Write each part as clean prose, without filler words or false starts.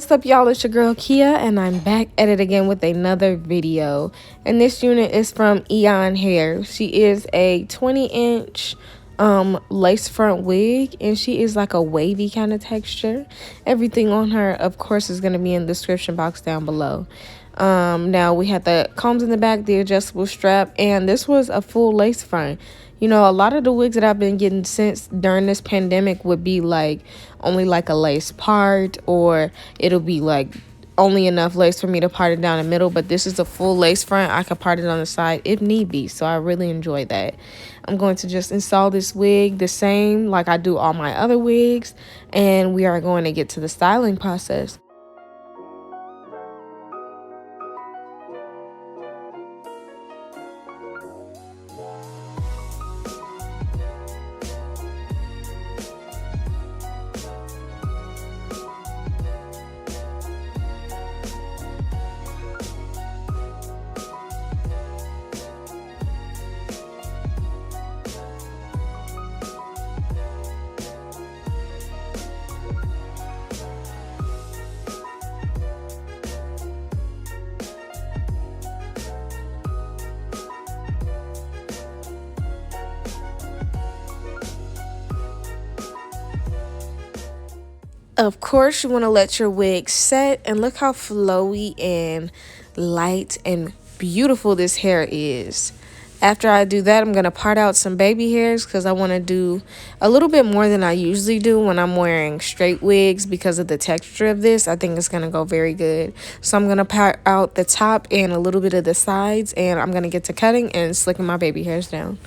What's up, y'all? It's your girl Kia, and I'm back at it again with another video. And this unit is from Eayon Hair. She is a 20-inch lace front wig, and she is like a wavy kind of texture. Everything on her, of course, is going to be in the description box down below. Now we had the combs in the back, the adjustable strap, and this was a full lace front. You know, a lot of the wigs that I've been getting since during this pandemic would be like only like a lace part, or it'll be like only enough lace for me to part it down the middle. But this is a full lace front. I can part it on the side if need be, so I really enjoy that. I'm going to just install this wig the same like I do all my other wigs, and we are going to get to the styling process. Of course, you want to let your wig set, and look how flowy and light and beautiful this hair is. After I do that, I'm going to part out some baby hairs because I want to do a little bit more than I usually do when I'm wearing straight wigs because of the texture of this. I think it's going to go very good. So I'm going to part out the top and a little bit of the sides, and I'm going to get to cutting and slicking my baby hairs down.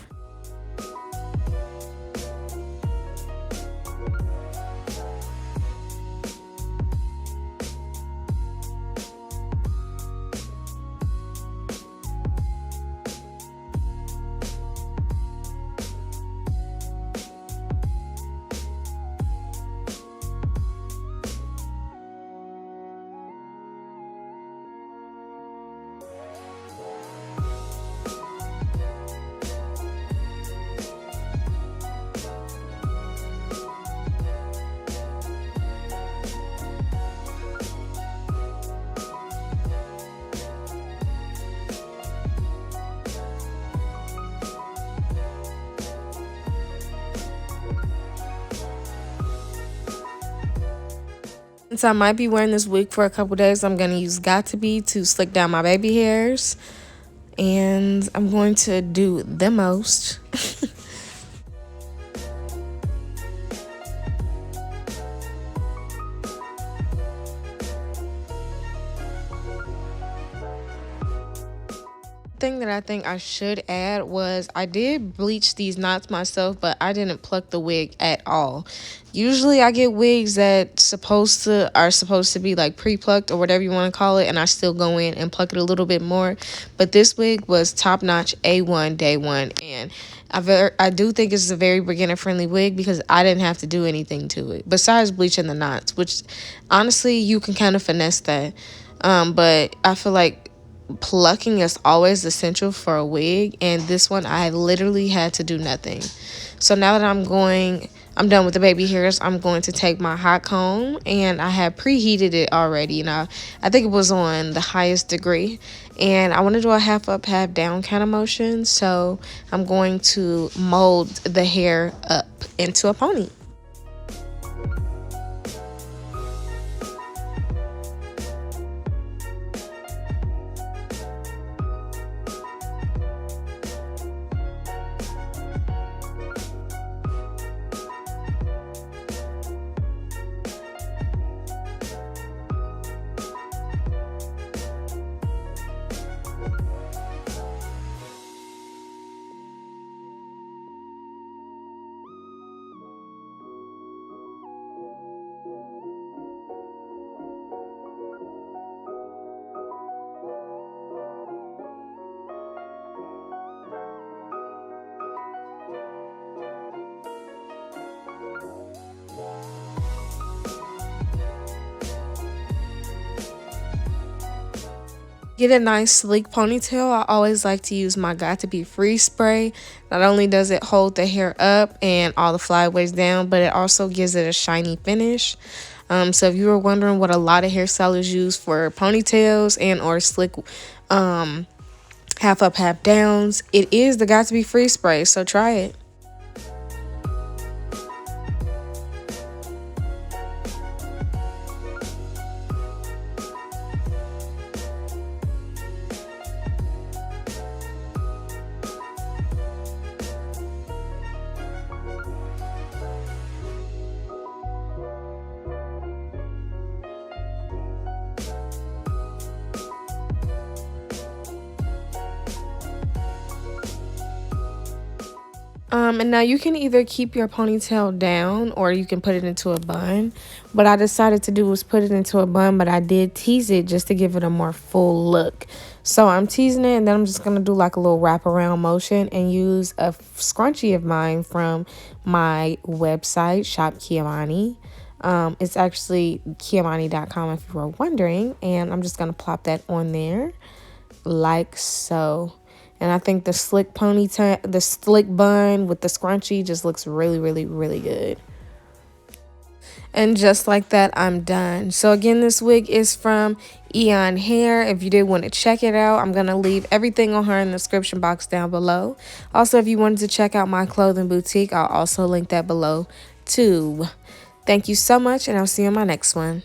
Since I might be wearing this wig for a couple days, I'm going to use Got To Be to slick down my baby hairs. And I'm going to do the most. Thing that I think I should add was I did bleach these knots myself, but I didn't pluck the wig at all. Usually I get wigs that are supposed to be like pre-plucked or whatever you want to call it, and I still go in and pluck it a little bit more. But this wig was top notch, A1 day one, and I do think it's a very beginner friendly wig because I didn't have to do anything to it besides bleaching the knots, which honestly you can kind of finesse that. But I feel like plucking is always essential for a wig, and this one I literally had to do nothing. So now that I'm done with the baby hairs, I'm going to take my hot comb, and I have preheated it already. I think it was on the highest degree, and I want to do a half up, half down kind of motion. So I'm going to mold the hair up into a pony. Get a nice sleek ponytail, I always like to use my Got To Be Free spray. Not only does it hold the hair up and all the flyaways down, but it also gives it a shiny finish. So if you were wondering what a lot of hairstylists use for ponytails and or slick half up, half downs, it is the Got to Be Free spray. So try it. And now you can either keep your ponytail down or you can put it into a bun. What I decided to do was put it into a bun, but I did tease it just to give it a more full look. So I'm teasing it, and then I'm just going to do like a little wraparound motion and use a scrunchie of mine from my website, Shop Kiamani. It's actually Kiamani.com if you were wondering. And I'm just going to plop that on there like so. And I think the slick ponytail, the slick bun with the scrunchie just looks really, really, really good. And just like that, I'm done. So again, this wig is from Eayon Hair. If you did want to check it out, I'm going to leave everything on her in the description box down below. Also, if you wanted to check out my clothing boutique, I'll also link that below too. Thank you so much, and I'll see you in my next one.